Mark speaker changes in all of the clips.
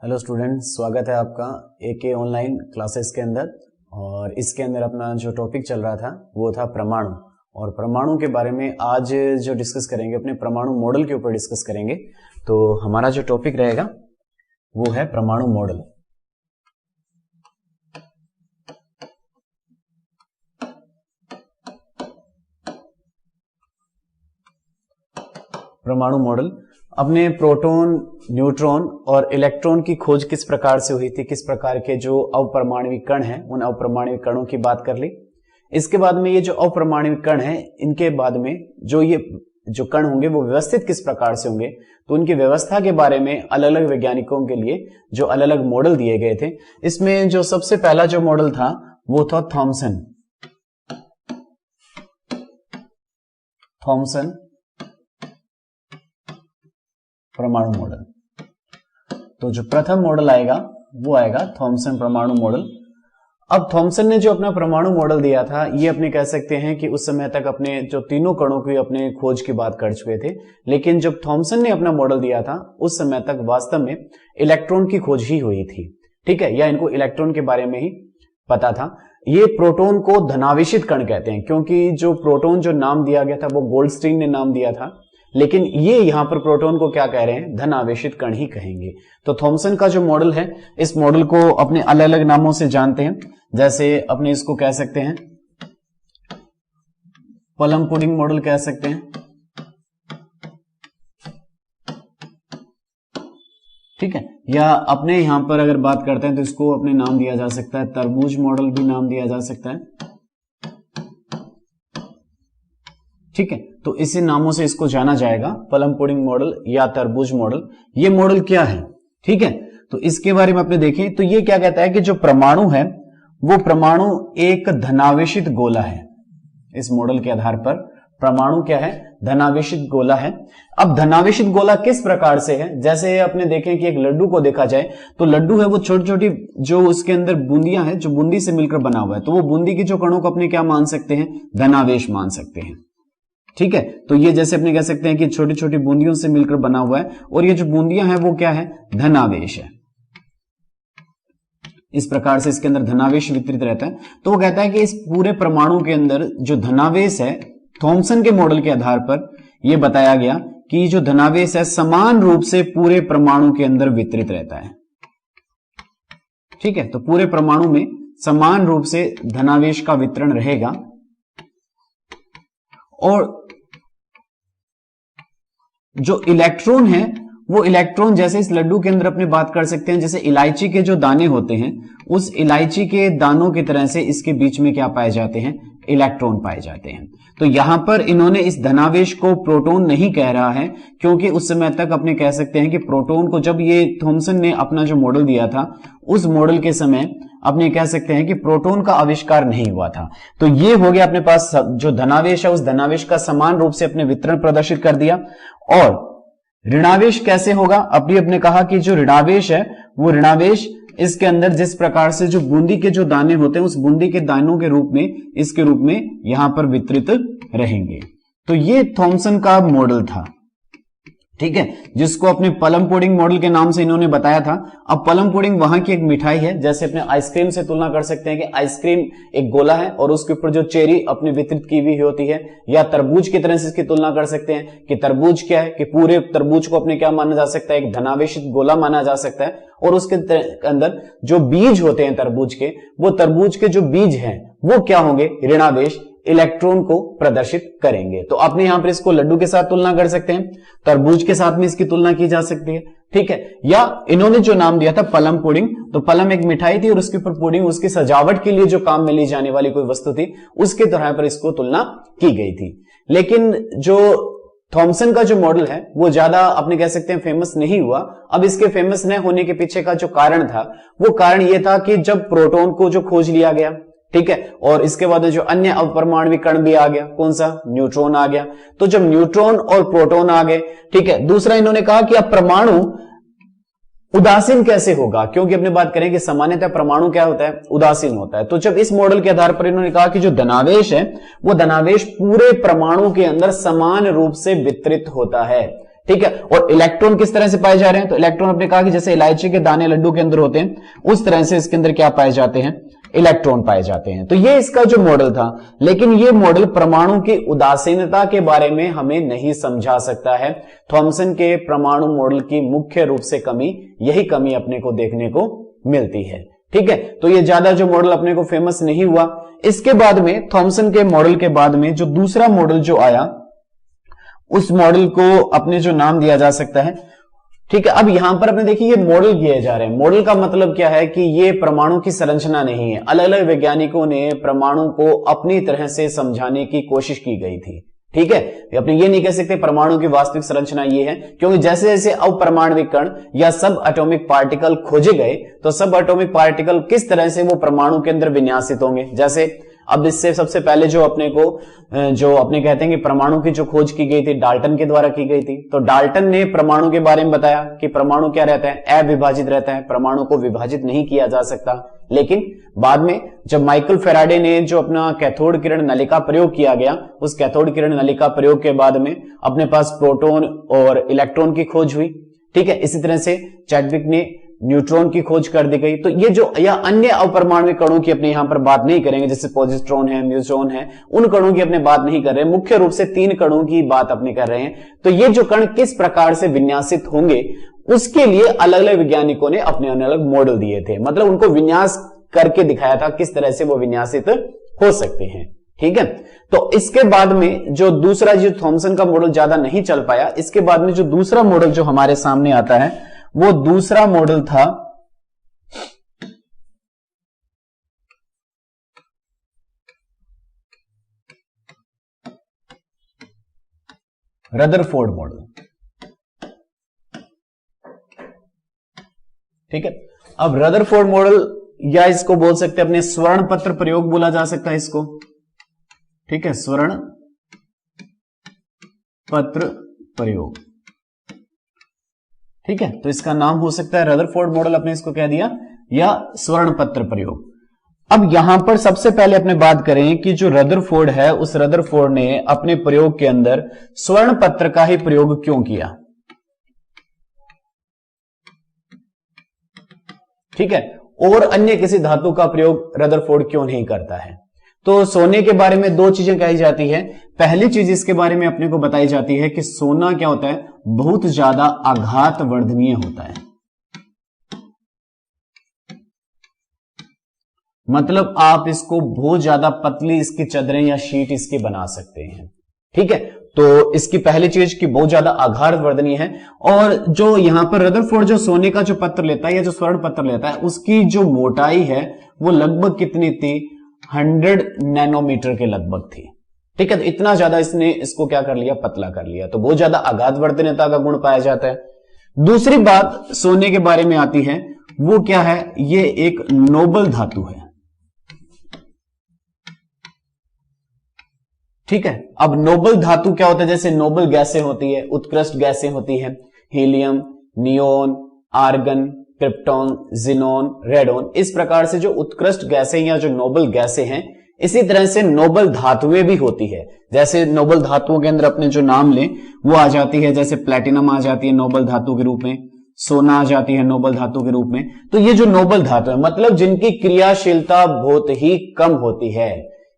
Speaker 1: Hello students, स्वागत है आपका एके ऑनलाइन क्लासेस के अंदर। और इसके अंदर अपना जो टॉपिक चल रहा था वो था परमाणु। और परमाणु के बारे में आज जो डिस्कस करेंगे, अपने परमाणु मॉडल के ऊपर डिस्कस करेंगे। तो हमारा जो टॉपिक रहेगा वो है परमाणु मॉडल। परमाणु मॉडल अपने प्रोटॉन, न्यूट्रॉन और इलेक्ट्रॉन की खोज किस प्रकार से हुई थी, किस प्रकार के जो अवपरमाणविक कण हैं उन अवपरमाणविक कणों की बात कर ली। इसके बाद में ये जो अवपरमाणविक कण हैं, इनके बाद में जो कण होंगे वो व्यवस्थित किस प्रकार से होंगे, तो उनकी व्यवस्था के बारे में अलग अलग वैज्ञानिकों के लिए जो अलग अलग मॉडल दिए गए थे। इसमें जो सबसे पहला जो मॉडल था वो था थॉमसन परमाणु मॉडल। तो जो प्रथम मॉडल आएगा वो आएगा थॉमसन परमाणु मॉडल। अब थॉमसन ने जो अपना परमाणु मॉडल दिया था, ये अपने कह सकते हैं कि उस समय तक अपने जो तीनों कणों की अपने खोज की बात कर चुके थे। लेकिन जब थॉमसन ने अपना मॉडल दिया था उस समय तक वास्तव में इलेक्ट्रॉन की खोज ही हुई थी, ठीक है, या इनको इलेक्ट्रॉन के बारे में ही पता था। ये प्रोटॉन को धनावेशित कण कहते हैं, क्योंकि जो प्रोटॉन जो नाम दिया गया था वो गोल्डस्टीन ने नाम दिया था, लेकिन ये यहां पर प्रोटॉन को क्या कह रहे हैं, धन आवेशित कण ही कहेंगे। तो थॉमसन का जो मॉडल है, इस मॉडल को अपने अलग अलग नामों से जानते हैं। जैसे अपने इसको कह सकते हैं पलम पुडिंग मॉडल कह सकते हैं, ठीक है, या अपने यहां पर अगर बात करते हैं तो इसको अपने नाम दिया जा सकता है तरबूज मॉडल भी नाम दिया जा सकता है, ठीक है। तो इसी नामों से इसको जाना जाएगा, पलम पुडिंग मॉडल या तरबूज मॉडल। ये मॉडल क्या है, ठीक है, तो इसके बारे में अपने देखें तो ये क्या कहता है कि जो परमाणु है वो परमाणु एक धनावेशित गोला है। इस मॉडल के आधार पर परमाणु क्या है, धनावेशित गोला है। अब धनावेशित गोला किस प्रकार से है, जैसे अपने देखें कि एक लड्डू को देखा जाए तो लड्डू है वो छोटी छोटी जो उसके अंदर बूंदियां हैं, जो बूंदी से मिलकर बना हुआ है, तो वो बूंदी की जो कणों को अपने क्या मान सकते हैं, धनावेश मान सकते हैं, ठीक है। तो ये जैसे अपने कह सकते हैं कि छोटी छोटी बूंदियों से मिलकर बना हुआ है, और ये जो बूंदियां हैं वो क्या है, धनावेश है। इस प्रकार से इसके अंदर धनावेश वितरित रहता है। तो वो कहता है कि इस पूरे परमाणु के अंदर जो धनावेश है, थॉमसन के मॉडल के आधार पर यह बताया गया कि जो धनावेश है समान रूप से पूरे परमाणु के अंदर वितरित रहता है, ठीक है। तो पूरे परमाणु में समान रूप से धनावेश का वितरण रहेगा। और जो इलेक्ट्रॉन है वो इलेक्ट्रॉन जैसे इस लड्डू के अंदर अपने बात कर सकते हैं, जैसे इलायची के जो दाने होते हैं उस इलायची के दानों की तरह से इसके बीच में क्या पाए जाते हैं, इलेक्ट्रॉन पाए जाते हैं। तो यहां पर इन्होंने इस धनावेश को प्रोटॉन नहीं कह रहा है, क्योंकि उस समय तक अपने कह सकते हैं कि प्रोटॉन को जब ये थॉमसन ने अपना जो मॉडल दिया था उस मॉडल के समय अपने कह सकते हैं कि प्रोटॉन का आविष्कार नहीं हुआ था। तो ये हो गया अपने पास जो धनावेश है उस धनावेश का समान रूप से अपने वितरण प्रदर्शित कर दिया। और ऋणावेश कैसे होगा, अभी अपने कहा कि जो ऋणावेश है वो ऋणावेश इसके अंदर जिस प्रकार से जो बूंदी के जो दाने होते हैं उस बूंदी के दानों के रूप में, इसके रूप में यहां पर वितरित रहेंगे। तो ये थॉमसन का मॉडल था, ठीक है, जिसको अपने पलम पुडिंग मॉडल के नाम से इन्होंने बताया था। अब पलम पुडिंग वहां की एक मिठाई है, जैसे अपने आइसक्रीम से तुलना कर सकते हैं कि आइसक्रीम एक गोला है और उसके ऊपर जो चेरी अपने वितरित की हुई होती है, या तरबूज की तरह से इसकी तुलना कर सकते हैं कि तरबूज क्या है, कि पूरे तरबूज को अपने क्या माना जा सकता है, एक धनावेशित गोला माना जा सकता है। और उसके अंदर जो बीज होते हैं तरबूज के, वो तरबूज के जो बीज हैं वो क्या होंगे, ऋणावेश इलेक्ट्रॉन को प्रदर्शित करेंगे। तो आपने यहां पर इसको लड्डू के साथ तुलना कर सकते हैं, तरबूज के साथ में इसकी तुलना की जा सकती है, ठीक है। या इन्होंने जो नाम दिया था पलम पुडिंग, तो पलम एक मिठाई थी और उसके ऊपर पुडिंग उसकी सजावट के लिए जो काम में ली जाने वाली कोई वस्तु थी, उसके तरह पर इसको तुलना की गई थी। लेकिन जो थॉमसन का जो मॉडल है वो ज्यादा अपने कह सकते हैं फेमस नहीं हुआ। अब इसके फेमस न होने के पीछे का जो कारण था वो कारण ये था कि जब प्रोटॉन को जो खोज लिया गया, ठीक है, और इसके बाद जो अन्य अवपरमाणविक कण भी आ गया, कौन सा, न्यूट्रॉन आ गया। तो जब न्यूट्रॉन और प्रोटॉन आ गए, ठीक है, दूसरा इन्होंने कहा कि अब परमाणु उदासीन कैसे होगा, क्योंकि अपने बात करें कि सामान्यतः परमाणु क्या होता है, उदासीन होता है। तो जब इस मॉडल के आधार पर इन्होंने कहा कि जो धनावेश है वो धनावेश पूरे परमाणु के अंदर समान रूप से वितरित होता है, ठीक है। और इलेक्ट्रॉन किस तरह से पाए जा रहे हैं, तो इलेक्ट्रॉन अपने कहा कि जैसे इलायची के दाने लड्डू के अंदर होते हैं, उस तरह से इसके अंदर क्या पाए जाते हैं, इलेक्ट्रॉन पाए जाते हैं। तो ये इसका जो मॉडल था, लेकिन ये मॉडल परमाणु की उदासीनता के बारे में हमें नहीं समझा सकता है। थॉमसन के परमाणु मॉडल की मुख्य रूप से कमी, यही कमी अपने को देखने को मिलती है। ठीक है, तो ये ज्यादा जो मॉडल अपने को फेमस नहीं हुआ। इसके बाद में थॉमसन के मॉडल के बाद में जो दूसरा मॉडल जो आया, उस मॉडल को अपने जो नाम दिया जा सकता है। ठीक है, अब यहां पर अपने देखिए ये मॉडल किए जा रहे हैं। मॉडल का मतलब क्या है कि ये परमाणु की संरचना नहीं है। अलग अलग वैज्ञानिकों ने परमाणु को अपनी तरह से समझाने की कोशिश की गई थी। ठीक है, अपने ये नहीं कह सकते परमाणु की वास्तविक संरचना ये है, क्योंकि जैसे जैसे अपरमाणविक कण या सब एटॉमिक पार्टिकल खोजे गए, तो सब एटॉमिक पार्टिकल किस तरह से वो परमाणु के अंदर विन्यासित होंगे। जैसे अब इससे सबसे पहले जो अपने कहते हैं कि परमाणु की जो खोज की गई थी डाल्टन के द्वारा की गई थी। तो डाल्टन ने परमाणु के बारे में बताया कि परमाणु क्या रहता है, अविभाजित रहता है, परमाणु को विभाजित नहीं किया जा सकता। लेकिन बाद में जब माइकल फेराडे ने जो अपना कैथोड किरण नलिका प्रयोग किया गया, उस कैथोड किरण नलिका प्रयोग के बाद में अपने पास प्रोटॉन और इलेक्ट्रॉन की खोज हुई। ठीक है, इसी तरह से चैडविक ने न्यूट्रॉन की खोज कर दी गई। तो ये जो या अन्य अपरमाणविक कणों की अपने यहां पर बात नहीं करेंगे, जैसे पॉजिट्रॉन है, म्यूट्रॉन है, उन कणों की अपने बात नहीं कर रहे हैं। मुख्य रूप से 3 कणों की बात अपने कर रहे हैं। तो ये जो कण किस प्रकार से विन्यासित होंगे, उसके लिए अलग अलग वैज्ञानिकों ने अपने अलग अलग मॉडल दिए थे। मतलब उनको विन्यास करके दिखाया था किस तरह से वो विन्यासित हो सकते हैं। ठीक है, तो इसके बाद में जो दूसरा, जो थॉमसन का मॉडल ज्यादा नहीं चल पाया, इसके बाद में जो दूसरा मॉडल जो हमारे सामने आता है, वो दूसरा मॉडल था रदरफोर्ड मॉडल। ठीक है, अब रदरफोर्ड मॉडल, या इसको बोल सकते हैं अपने स्वर्ण पत्र प्रयोग बोला जा सकता है इसको। ठीक है, स्वर्ण पत्र प्रयोग। ठीक है, तो इसका नाम हो सकता है रदरफोर्ड मॉडल, अपने इसको कह दिया, या स्वर्ण पत्र प्रयोग। अब यहां पर सबसे पहले अपने बात करें कि जो रदरफोर्ड है, उस रदरफोर्ड ने अपने प्रयोग के अंदर स्वर्ण पत्र का ही प्रयोग क्यों किया। ठीक है, और अन्य किसी धातु का प्रयोग रदरफोर्ड क्यों नहीं करता है। तो सोने के बारे में 2 चीजें कही जाती है। पहली चीज इसके बारे में अपने को बताई जाती है कि सोना क्या होता है, बहुत ज्यादा आघात वर्धनीय होता है। मतलब आप इसको बहुत ज्यादा पतली इसकी चादरें या शीट इसकी बना सकते हैं। ठीक है, तो इसकी पहली चीज कि बहुत ज्यादा आघात वर्धनीय है। और जो यहां पर रदरफोर्ड जो सोने का जो पत्र लेता है या जो स्वर्ण पत्र लेता है, उसकी जो मोटाई है वो लगभग कितनी थी, 100 नैनोमीटर के लगभग थी। ठीक है, तो इतना ज्यादा इसने इसको क्या कर लिया, पतला कर लिया। तो बहुत ज्यादा आघात वर्धनीयता का गुण पाया जाता है। दूसरी बात सोने के बारे में आती है, वो क्या है, ये एक नोबल धातु है। ठीक है, अब नोबल धातु क्या होता है, जैसे नोबल गैसें होती है, उत्कृष्ट गैसें होती है, helium, neon, argon, krypton, xenon, radon, इस प्रकार से जो उत्कृष्ट गैसें या जो नोबल गैसें हैं, इसी तरह से नोबल धातुएं भी होती है। जैसे नोबल धातुओं के अंदर अपने जो नाम लें वो आ जाती है, जैसे प्लेटिनम आ जाती है नोबल धातु के रूप में, सोना आ जाती है नोबल धातु के रूप में। तो ये जो नोबल धातु है, मतलब जिनकी क्रियाशीलता बहुत ही कम होती है।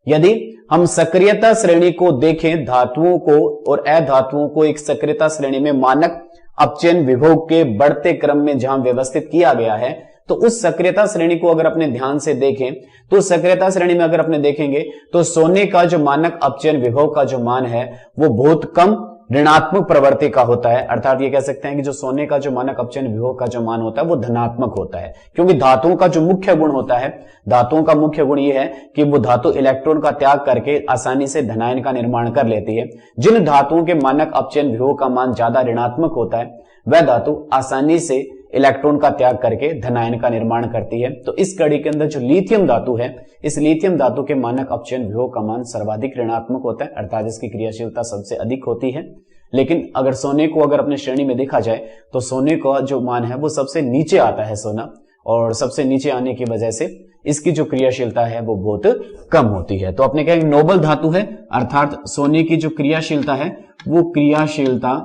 Speaker 1: यदि हम सक्रियता श्रेणी को देखें, धातुओं को और अधातुओं को एक सक्रियता श्रेणी में मानक अपचयन विभव के बढ़ते क्रम में जहां व्यवस्थित किया गया है, तो उस सक्रियता श्रेणी को अगर अपने ध्यान से देखें, तो सक्रियता श्रेणी में अगर अपने देखेंगे तो सोने का जो मानक अपचयन विभव का जो मान है वो बहुत कम ऋणात्मक प्रवृत्ति का होता है। अर्थात ये कह सकते हैं कि जो सोने का जो मानक अपचयन विभव का जो मान होता है वो धनात्मक होता है, क्योंकि धातुओं का जो मुख्य गुण होता है, धातुओं का मुख्य गुण ये है कि वो धातु इलेक्ट्रॉन का त्याग करके आसानी से धनायन का निर्माण कर लेती है। जिन धातुओं के मानक अपचयन विभव का मान ज्यादा ऋणात्मक होता है, वह धातु आसानी से इलेक्ट्रॉन का त्याग करके धनायन का निर्माण करती है। तो इस कड़ी के अंदर जो लिथियम धातु है, इस लिथियम धातु के मानक अपचयन विभव का मान सर्वाधिक ऋणात्मक होता है, अर्थात इसकी क्रियाशीलता सबसे अधिक होती है। लेकिन अगर सोने को अगर अपने श्रेणी में देखा जाए तो सोने का जो मान है वो सबसे नीचे आता है सोना, और सबसे नीचे आने की वजह से इसकी जो क्रियाशीलता है वो बहुत कम होती है। तो अपने कहेंगे नोबल धातु है, अर्थात सोने की जो क्रियाशीलता है वो क्रियाशीलता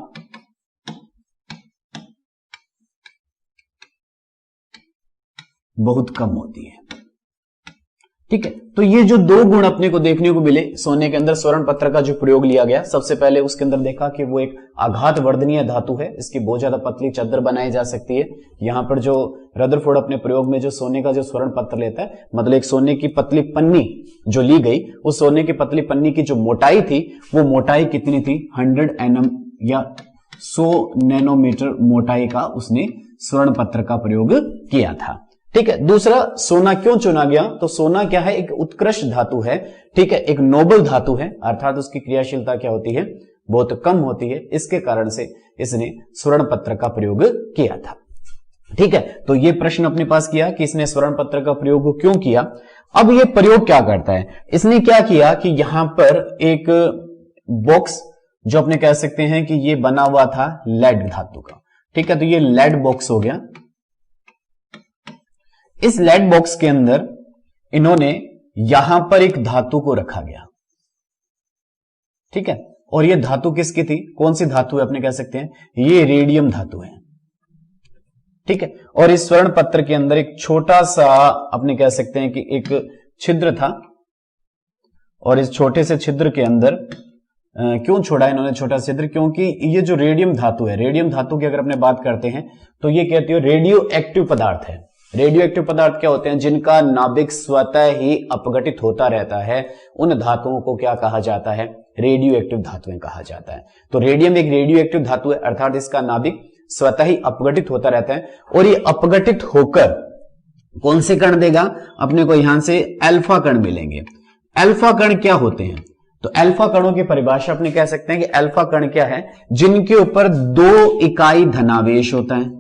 Speaker 1: बहुत कम होती है। ठीक है, तो ये जो दो गुण अपने को देखने को मिले सोने के अंदर स्वर्ण पत्र का जो प्रयोग लिया गया, सबसे पहले उसके अंदर देखा कि वो एक आघात वर्धनीय धातु है, इसकी बहुत ज्यादा पतली चादर बनाई जा सकती है। यहां पर जो रदरफोर्ड अपने प्रयोग में जो सोने का जो स्वर्ण पत्र लेता है, मतलब एक सोने की पतली पन्नी जो ली गई, उस सोने की पतली पन्नी की जो मोटाई थी, वो मोटाई कितनी थी, 100 nm या 100 नैनोमीटर मोटाई का उसने स्वर्ण पत्र का प्रयोग किया था। ठीक है, दूसरा, सोना क्यों चुना गया, तो सोना क्या है, एक उत्कृष्ट धातु है। ठीक है, एक नोबल धातु है, अर्थात उसकी क्रियाशीलता क्या होती है, बहुत कम होती है, इसके कारण से इसने स्वर्ण पत्र का प्रयोग किया था। ठीक है, तो ये प्रश्न अपने पास किया कि इसने स्वर्ण पत्र का प्रयोग क्यों किया। अब ये प्रयोग क्या करता है, इसने क्या किया कि यहां पर एक बॉक्स जो अपने कह सकते हैं कि ये बना हुआ था लेड धातु का। ठीक है, तो ये लेड बॉक्स हो गया। इस लेड बॉक्स के अंदर इन्होंने यहां पर एक धातु को रखा गया। ठीक है, और ये धातु किसकी थी, कौन सी धातु है, अपने कह सकते हैं ये रेडियम धातु है। ठीक है, और इस स्वर्ण पत्र के अंदर एक छोटा सा अपने कह सकते हैं कि एक छिद्र था, और इस छोटे से छिद्र के अंदर क्यों छोड़ा इन्होंने छोटा छिद्र, क्योंकि ये जो रेडियम धातु है, रेडियम धातु की अगर अपने बात करते हैं तो ये कहती है रेडियो एक्टिव पदार्थ है। रेडियो एक्टिव पदार्थ क्या होते हैं, जिनका नाभिक स्वतः ही अपघटित होता रहता है, उन धातुओं को क्या कहा जाता है, रेडियो एक्टिव धातुएं कहा जाता है। तो रेडियम एक रेडियो एक्टिव धातु है, अर्थात इसका नाभिक स्वतः ही अपघटित होता रहता है, और ये अपघटित होकर कौन से कण देगा, अपने को यहां से अल्फा कण मिलेंगे। अल्फा कण क्या होते हैं, तो अल्फा कणों की परिभाषा अपने कह सकते हैं कि अल्फा कण क्या है, जिनके ऊपर 2 इकाई धनावेश होता है।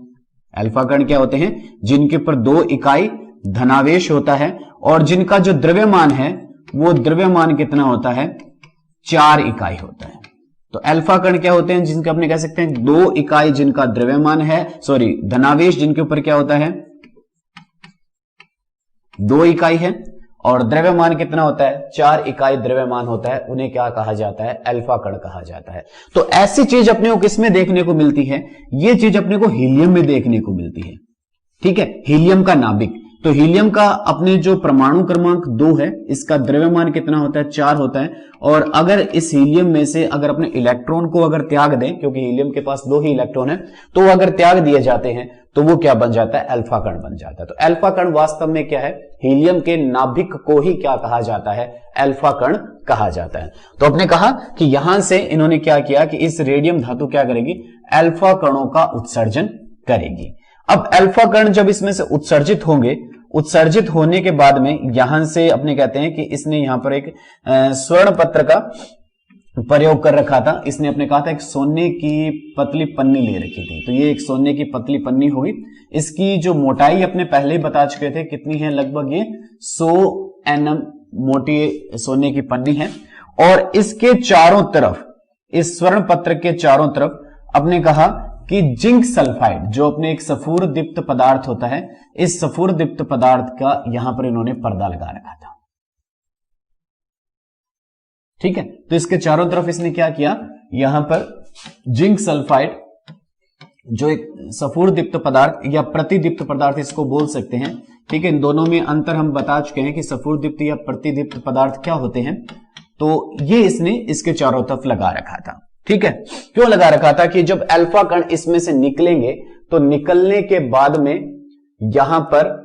Speaker 1: अल्फा कण क्या होते हैं, जिनके ऊपर 2 इकाई धनावेश होता है, और जिनका जो द्रव्यमान है वो द्रव्यमान कितना होता है, 4 इकाई होता है। तो अल्फा कण क्या होते हैं, जिनके अपने कह सकते हैं 2 इकाई जिनका द्रव्यमान है, धनावेश जिनके ऊपर क्या होता है, 2 इकाई है, और द्रव्यमान कितना होता है, 4 इकाई द्रव्यमान होता है, उन्हें क्या कहा जाता है, अल्फा कण कहा जाता है। तो ऐसी चीज अपने को किसमें देखने को मिलती है, ये चीज अपने को हीलियम में देखने को मिलती है। ठीक है, हीलियम का नाभिक, तो हीलियम का अपने जो परमाणु क्रमांक 2 है, इसका द्रव्यमान कितना होता है, 4 होता है, और अगर इस हीलियम में से अगर अपने इलेक्ट्रॉन को अगर त्याग दें, क्योंकि हीलियम के पास 2 ही इलेक्ट्रॉन है, तो अगर त्याग दिए जाते हैं तो वो क्या बन जाता है, अल्फा कण बन जाता है। तो अल्फा कण वास्तव में क्या है, हीलियम के नाभिक को ही क्या कहा जाता है, अल्फा कण कहा जाता है। तो अपने कहा कि यहां से इन्होंने क्या किया कि इस रेडियम धातु क्या करेगी, अल्फा कणों का उत्सर्जन करेगी। अब अल्फा कण जब इसमें से उत्सर्जित होंगे, उत्सर्जित होने के बाद में यहां से अपने कहते हैं कि इसने यहां पर एक स्वर्ण पत्र का प्रयोग कर रखा था। इसने अपने कहा था एक सोने की पतली पन्नी ले रखी थी, तो ये एक सोने की पतली पन्नी होगी। इसकी जो मोटाई अपने पहले ही बता चुके थे कितनी है, लगभग ये 100 nm मोटी सोने की पन्नी है, और इसके चारों तरफ, इस स्वर्ण पत्र के चारों तरफ अपने कहा कि जिंक सल्फाइड जो अपने एक सफूर दीप्त पदार्थ होता है, इस सफूर दीप्त पदार्थ का यहां पर इन्होंने पर्दा लगा रखा था। ठीक है, तो इसके चारों तरफ इसने क्या किया, यहां पर जिंक सल्फाइड जो एक सफूर दीप्त पदार्थ या प्रतिदीप्त पदार्थ इसको बोल सकते हैं। ठीक है, इन दोनों में अंतर हम बता चुके हैं कि सफूर दीप्त या प्रतिदीप्त पदार्थ क्या होते हैं। तो ये इसने इसके चारों तरफ लगा रखा था। ठीक है, क्यों लगा रखा था कि जब अल्फा कण इसमें से निकलेंगे तो निकलने के बाद में यहां पर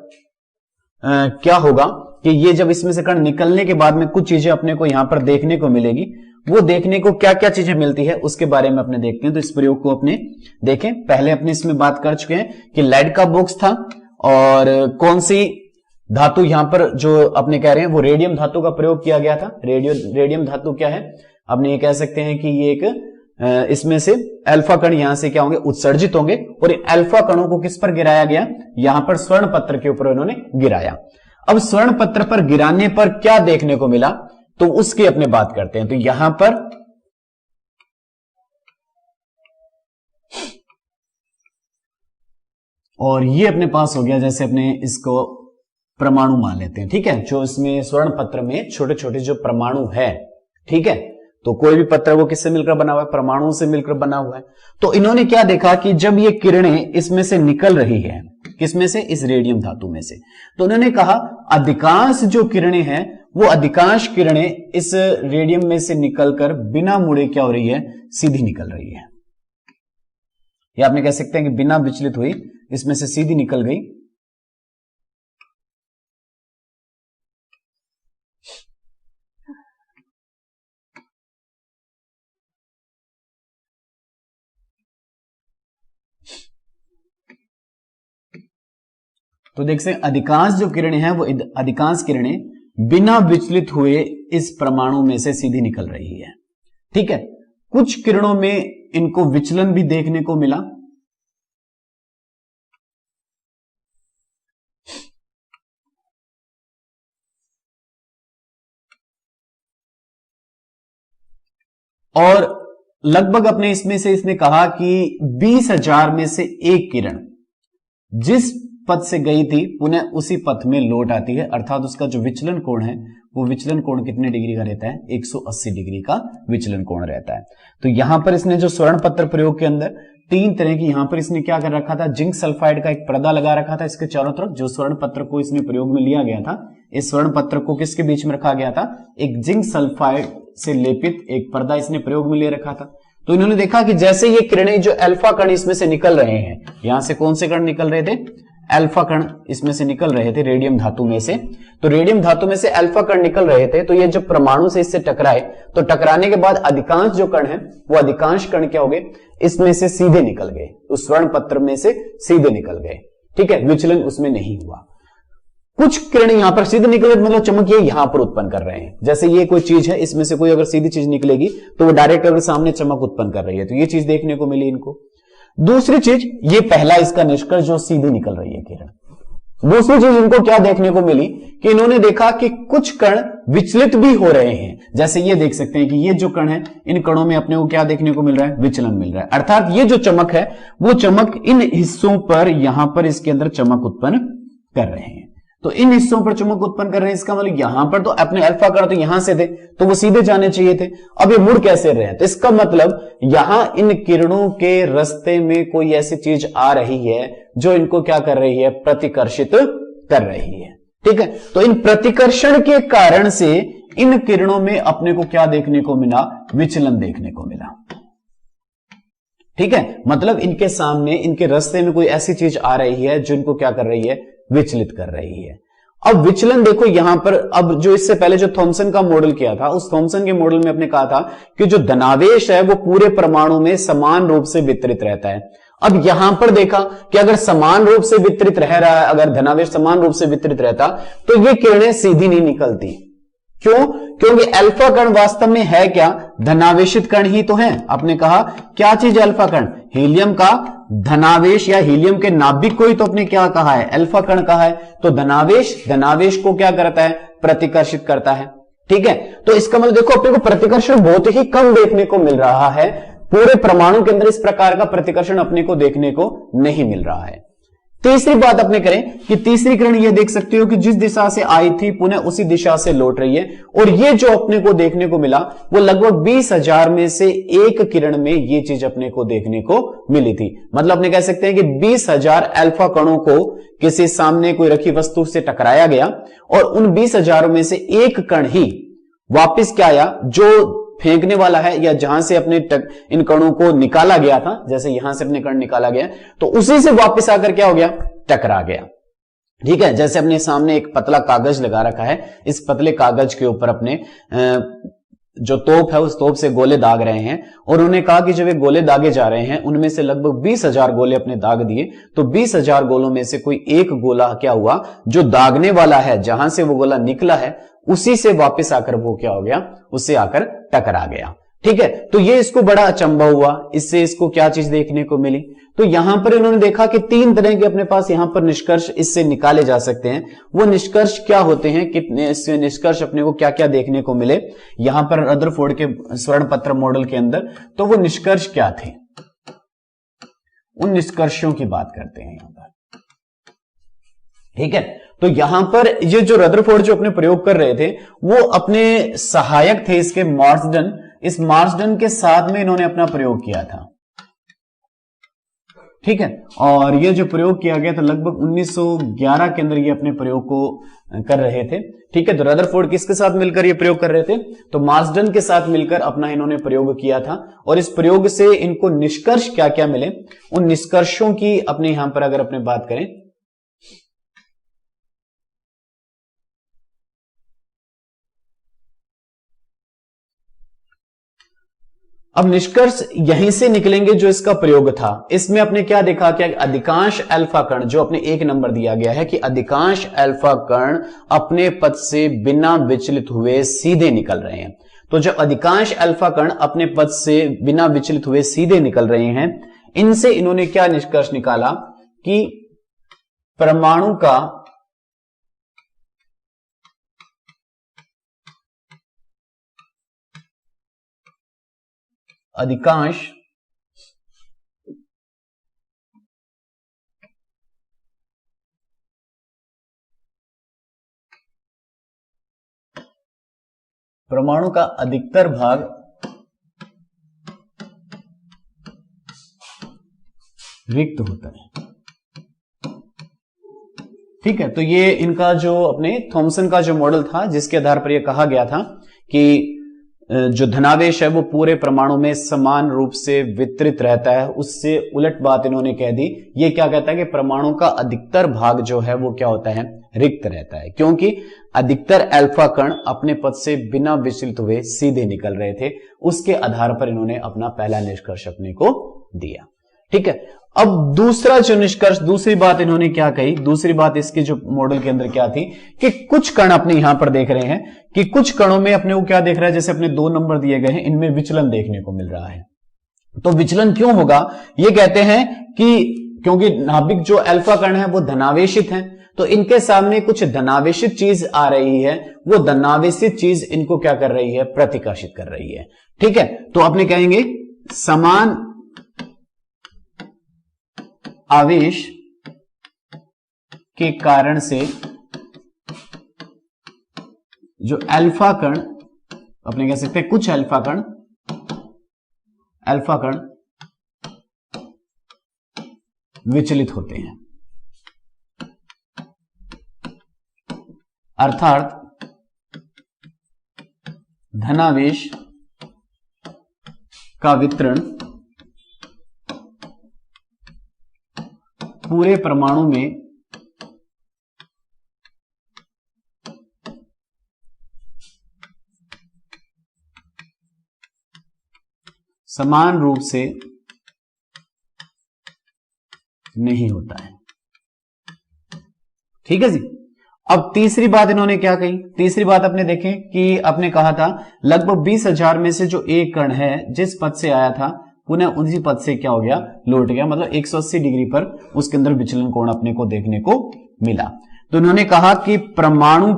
Speaker 1: क्या होगा कि ये जब इसमें से कण निकलने के बाद में कुछ चीजें अपने को यहां पर देखने को मिलेगी। वो देखने को क्या क्या चीजें मिलती है उसके बारे में अपने देखते हैं। तो इस प्रयोग को अपने देखें, पहले अपने इसमें बात कर चुके हैं कि लेड का बॉक्स था, और कौन सी धातु यहां पर जो अपने कह रहे हैं वो रेडियम धातु का प्रयोग किया गया था। रेडियम धातु क्या है, अपने ये कह सकते हैं कि ये एक इसमें से अल्फा कण यहां से क्या होंगे, उत्सर्जित होंगे, और इन अल्फा कणों को किस पर गिराया गया, यहां पर स्वर्ण पत्र के ऊपर इन्होंने गिराया। अब स्वर्ण पत्र पर गिराने पर क्या देखने को मिला, तो उसकी अपने बात करते हैं। तो यहां पर और ये अपने पास हो गया, जैसे अपने इसको परमाणु मान लेते हैं। ठीक है, जो इसमें स्वर्ण पत्र में छोटे छोटे जो परमाणु है, ठीक है, तो कोई भी पत्र वो किससे मिलकर बना हुआ है, परमाणुओं से मिलकर बना हुआ है। तो इन्होंने क्या देखा कि जब ये किरणें इसमें से निकल रही है, किसमें से? इस रेडियम धातु में से। तो उन्होंने कहा अधिकांश जो किरणें हैं वो अधिकांश किरणें इस रेडियम में से निकलकर बिना मुड़े क्या हो रही है? सीधी निकल रही है। या आपने कह सकते हैं कि बिना विचलित हुई इसमें से सीधी निकल गई। तो देख सकते हैं अधिकांश जो किरणें हैं वो अधिकांश किरणें बिना विचलित हुए इस परमाणु में से सीधी निकल रही है। ठीक है, कुछ किरणों में इनको विचलन भी देखने को मिला, और लगभग अपने इसमें से इसने कहा कि 20,000 में से एक किरण जिस पथ से गई थी पुनः उसी पथ में लौट आती है, अर्थात उसका जो विचलन कोण है वो विचलन कोण कितने डिग्री का रहता है? 180 डिग्री का विचलन कोण रहता है। तो यहां पर इसने जो स्वर्ण पत्र प्रयोग के अंदर 3 तरह की, यहां पर इसने क्या कर रखा था? जिंक सल्फाइड का एक पर्दा लगा रखा था इसके चारों तरफ। जो स्वर्ण पत्र को इसने प्रयोग में लिया गया था, इस स्वर्ण पत्र को किसके बीच में रखा गया था? एक जिंक सल्फाइड से लेपित एक पर्दा इसने प्रयोग में ले रखा था। तो इन्होंने देखा कि जैसे ये किरणें जो अल्फा कण इसमें से निकल रहे हैं, यहां से कौन से कण निकल रहे थे? अल्फा कण इसमें से निकल रहे थे रेडियम धातु में से। तो रेडियम धातु में से अल्फा कण निकल रहे थे, तो ये जब परमाणु से इससे टकराए तो टकराने के बाद अधिकांश जो कण है वो अधिकांश कण क्या हो गए? इसमें से सीधे निकल गए, उस स्वर्ण पत्र में से सीधे निकल गए। ठीक है, विचलन उसमें नहीं हुआ। कुछ किरणें यहां पर सीधे निकले, मतलब चमक ये यहां पर उत्पन्न कर रहे हैं। जैसे ये कोई चीज है, इसमें से कोई अगर सीधी चीज निकलेगी तो वो डायरेक्ट अगर सामने चमक उत्पन्न कर रही है, तो ये चीज देखने को मिली इनको। दूसरी चीज, ये पहला इसका निष्कर्ष जो सीधी निकल रही है किरण। दूसरी चीज इनको क्या देखने को मिली कि इन्होंने देखा कि कुछ कण विचलित भी हो रहे हैं। जैसे ये देख सकते हैं कि ये जो कण है, इन कणों में अपने को क्या देखने को मिल रहा है? विचलन मिल रहा है। अर्थात ये जो चमक है वो चमक इन हिस्सों पर, यहां पर इसके अंदर चमक उत्पन्न कर रहे हैं। तो इन हिस्सों पर चमक उत्पन्न कर रहे हैं, इसका मतलब यहां पर तो अपने अल्फा कण तो यहां से थे, तो वो सीधे जाने चाहिए थे, अब ये मुड़ कैसे रहे हैं? तो इसका मतलब यहां इन किरणों के रास्ते में कोई ऐसी चीज आ रही है जो इनको क्या कर रही है? प्रतिकर्षित कर रही है। ठीक है, तो इन प्रतिकर्षण के कारण से इन किरणों में अपने को क्या देखने को मिला? विचलन देखने को मिला। ठीक है, मतलब इनके सामने, इनके रास्ते में कोई ऐसी चीज आ रही है जो इनको क्या कर रही है? विचलित कर रही है। अब विचलन देखो यहां पर, अब जो इससे पहले जो थॉमसन का मॉडल किया था, उस थॉमसन के मॉडल में अपने कहा था कि जो धनावेश है वो पूरे परमाणु में समान रूप से वितरित रहता है। अब यहां पर देखा कि अगर समान रूप से वितरित रह रहा है, अगर धनावेश समान रूप से वितरित रहता तो ये किरणें सीधी नहीं निकलती। क्यों? क्योंकि अल्फा कण वास्तव में है क्या? धनावेशित कण ही तो है। आपने कहा क्या चीज है अल्फा कण? हीलियम का धनावेश या हीलियम के नाभिक को ही तो अपने क्या कहा है? अल्फा कण कहा है। तो धनावेश को क्या करता है? प्रतिकर्षित करता है। ठीक है, तो इसका मतलब देखो अपने को प्रतिकर्षण बहुत ही कम देखने को मिल रहा है। पूरे परमाणु के अंदर इस प्रकार का प्रतिकर्षण अपने को देखने को नहीं मिल रहा है। तीसरी बात अपने करें कि तीसरी किरण ये देख सकते हो कि जिस दिशा से आई थी पुनः उसी दिशा से लौट रही है, और ये जो अपने को देखने को मिला वो लगभग 20,000 में से एक किरण में ये चीज अपने को देखने को मिली थी। मतलब अपने कह सकते हैं कि 20,000 अल्फा कणों को किसी सामने कोई रखी वस्तु से टकराया गया, और उन 20,000 में से एक कण ही वापिस क्या आया? जो फेंकने वाला है या जहां से अपने इन कणों को निकाला गया था, जैसे यहां से अपने कण निकाला गया तो उसी से वापस आकर क्या हो गया? टकरा गया। ठीक है, जैसे अपने सामने एक पतला कागज लगा रखा है, इस पतले कागज के ऊपर अपने जो तोप है उस तोप से गोले दाग रहे हैं, और उन्होंने कहा कि जब वे गोले दागे जा रहे हैं उनमें से लगभग 20,000 गोले अपने दाग दिए, तो 20,000 गोलों में से कोई एक गोला क्या हुआ? जो दागने वाला है, जहां से वो गोला निकला है उसी से वापस आकर वो क्या हो गया? उससे आकर टकरा गया। ठीक है, तो ये इसको बड़ा अचंभा हुआ, इससे इसको क्या चीज देखने को मिली? तो यहां पर इन्होंने देखा कि 3 तरह के अपने पास यहां पर निष्कर्ष इससे निकाले जा सकते हैं। वो निष्कर्ष क्या होते हैं? कितने इससे निष्कर्ष अपने को क्या क्या देखने को मिले यहां पर रदरफोर्ड के स्वर्ण पत्र मॉडल के अंदर? तो वो निष्कर्ष क्या थे, उन निष्कर्षों की बात करते हैं यहां पर। ठीक है, तो यहां पर ये जो रदरफोर्ड जो अपने प्रयोग कर रहे थे वो अपने सहायक थे इसके मार्सडन, इस मार्सडन के साथ में इन्होंने अपना प्रयोग किया था। ठीक है। और ये जो प्रयोग किया गया था लगभग 1911 के अंदर ये अपने प्रयोग को कर रहे थे। ठीक है, तो रदरफोर्ड किसके साथ मिलकर ये प्रयोग कर रहे थे? तो मार्सडन के साथ मिलकर अपना इन्होंने प्रयोग किया था। और इस प्रयोग से इनको निष्कर्ष क्या क्या मिले, उन निष्कर्षों की अपने यहां पर अगर अपने बात करें, अब निष्कर्ष यहीं से निकलेंगे जो इसका प्रयोग था। इसमें अपने क्या देखा कि अधिकांश अल्फा कण, जो अपने एक नंबर दिया गया है कि अधिकांश अल्फा कण अपने पथ से बिना विचलित हुए सीधे निकल रहे हैं। तो जब अधिकांश अल्फा कण अपने पथ से बिना विचलित हुए सीधे निकल रहे हैं, इनसे इन्होंने क्या निष्कर्ष निकाला कि परमाणु का अधिकांश परमाणु का अधिकतर भाग रिक्त होता है। ठीक है, तो ये इनका जो अपने थॉमसन का जो मॉडल था, जिसके आधार पर यह कहा गया था कि जो धनावेश है वो पूरे परमाणु में समान रूप से वितरित रहता है, उससे उलट बात इन्होंने कह दी। ये क्या कहता है कि परमाणु का अधिकतर भाग जो है वो क्या होता है, रिक्त रहता है, क्योंकि अधिकतर अल्फा कण अपने पथ से बिना विचलित हुए सीधे निकल रहे थे। उसके आधार पर इन्होंने अपना पहला निष्कर्ष अपने को दिया। ठीक है, अब दूसरा जो निष्कर्ष, दूसरी बात इन्होंने क्या कही, दूसरी बात इसके जो मॉडल के अंदर क्या थी कि कुछ कण अपने यहां पर देख रहे हैं कि कुछ कणों में अपने को क्या देख रहा है, जैसे अपने 2 नंबर दिए गए हैं, इनमें विचलन देखने को मिल रहा है। तो विचलन क्यों होगा, ये कहते हैं कि क्योंकि नाभिक जो अल्फा कण है वो धनावेशित है, तो इनके सामने कुछ धनावेशित चीज आ रही है, वो धनावेशित चीज इनको क्या कर रही है, प्रतिकर्षित कर रही है। ठीक है, तो अपने कहेंगे समान आवेश के कारण से जो अल्फा कण, अपने कह सकते हैं कुछ अल्फा कण विचलित होते हैं, अर्थात धनावेश का वितरण पूरे परमाणु में समान रूप से नहीं होता है। ठीक है जी। अब तीसरी बात इन्होंने क्या कही, तीसरी बात अपने देखें कि आपने कहा था लगभग 20,000 में से जो एक कण है जिस पथ से आया था पुनः उसी पथ से क्या हो गया, लौट गया, मतलब 180 डिग्री पर उसके अंदर विचलन कोण अपने को देखने को मिला। तो उन्होंने कहा कि परमाणु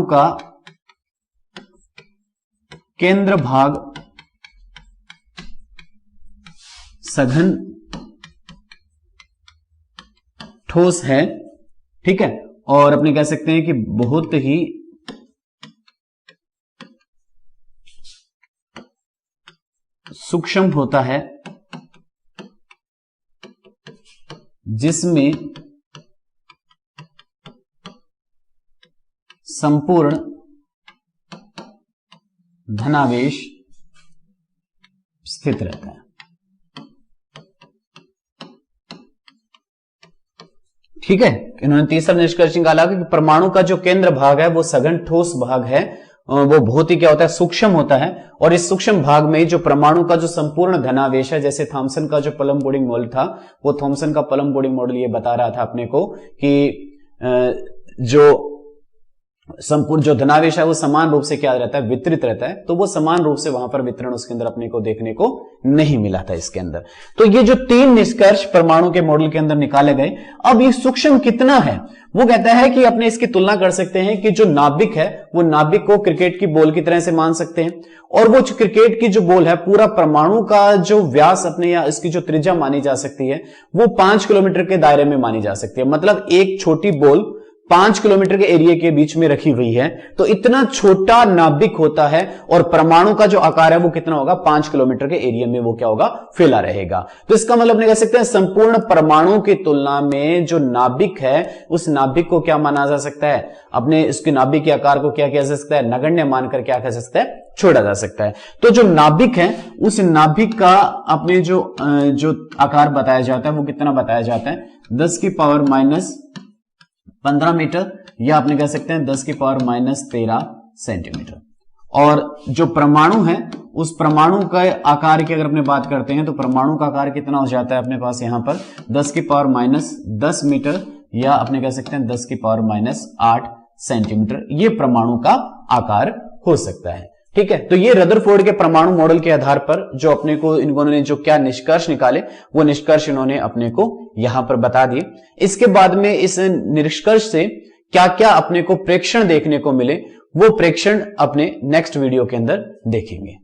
Speaker 1: का केंद्र भाग सघन ठोस है। ठीक है, और अपने कह सकते हैं कि बहुत ही सूक्ष्म होता है, जिसमें संपूर्ण धनावेश स्थित रहता है। ठीक है, इन्होंने तीसरा निष्कर्ष निकाला कि परमाणु का जो केंद्र भाग है वो सघन ठोस भाग है, वो बहुत ही क्या होता है, सूक्ष्म होता है। और इस सूक्ष्म भाग में जो परमाणु का जो संपूर्ण धनावेश है, जैसे थॉमसन का जो पलम बोर्डिंग मॉडल था, वो थॉमसन का पलम बोर्डिंग मॉडल ये बता रहा था अपने को कि जो संपूर्ण जो धनावेश है वो समान रूप से क्या रहता है, वितरित रहता है। तो वो समान रूप से वहां पर वितरण उसके अंदर अपने को देखने को नहीं मिला था इसके अंदर। तो ये जो 3 निष्कर्ष परमाणु के मॉडल के अंदर निकाले गए। अब ये सूक्ष्म कितना है, वो कहता है कि अपने इसकी तुलना कर सकते हैं कि जो नाभिक है वो नाभिक को क्रिकेट की बॉल की तरह से मान सकते हैं, और वो जो क्रिकेट की जो बॉल है, पूरा परमाणु का जो व्यास अपने या इसकी जो त्रिज्या मानी जा सकती है वो 5 किलोमीटर के दायरे में मानी जा सकती है। मतलब एक छोटी बॉल 5 किलोमीटर के एरिया के बीच में रखी हुई है, तो इतना छोटा नाभिक होता है और परमाणु का जो आकार है वो कितना होगा, 5 किलोमीटर के एरिया में वो क्या होगा, फैला रहेगा। तो इसका मतलब नहीं कह सकते हैं संपूर्ण परमाणु की तुलना में जो नाभिक है उस नाभिक को क्या माना जा सकता है, अपने इसके नाभिक के आकार को क्या कह सकता है, नगण्य मानकर क्या कह सकता है, छोड़ा जा सकता है। तो जो नाभिक है उस नाभिक का अपने जो आकार बताया जाता है वो कितना बताया जाता है, 10 की पावर माइनस 15 मीटर, या आपने कह सकते हैं 10 की पावर माइनस 13 सेंटीमीटर। और जो परमाणु है उस परमाणु का आकार की अगर अपने बात करते हैं तो परमाणु का आकार कितना हो जाता है अपने पास यहां पर 10 की पावर माइनस 10 मीटर, या अपने कह सकते हैं 10 की पावर माइनस 8 सेंटीमीटर, ये परमाणु का आकार हो सकता है। ठीक है, तो ये रदरफोर्ड के परमाणु मॉडल के आधार पर जो अपने को इन्होंने जो क्या निष्कर्ष निकाले वो निष्कर्ष इन्होंने अपने को यहां पर बता दिए। इसके बाद में इस निष्कर्ष से क्या क्या अपने को प्रेक्षण देखने को मिले वो प्रेक्षण अपने नेक्स्ट वीडियो के अंदर देखेंगे।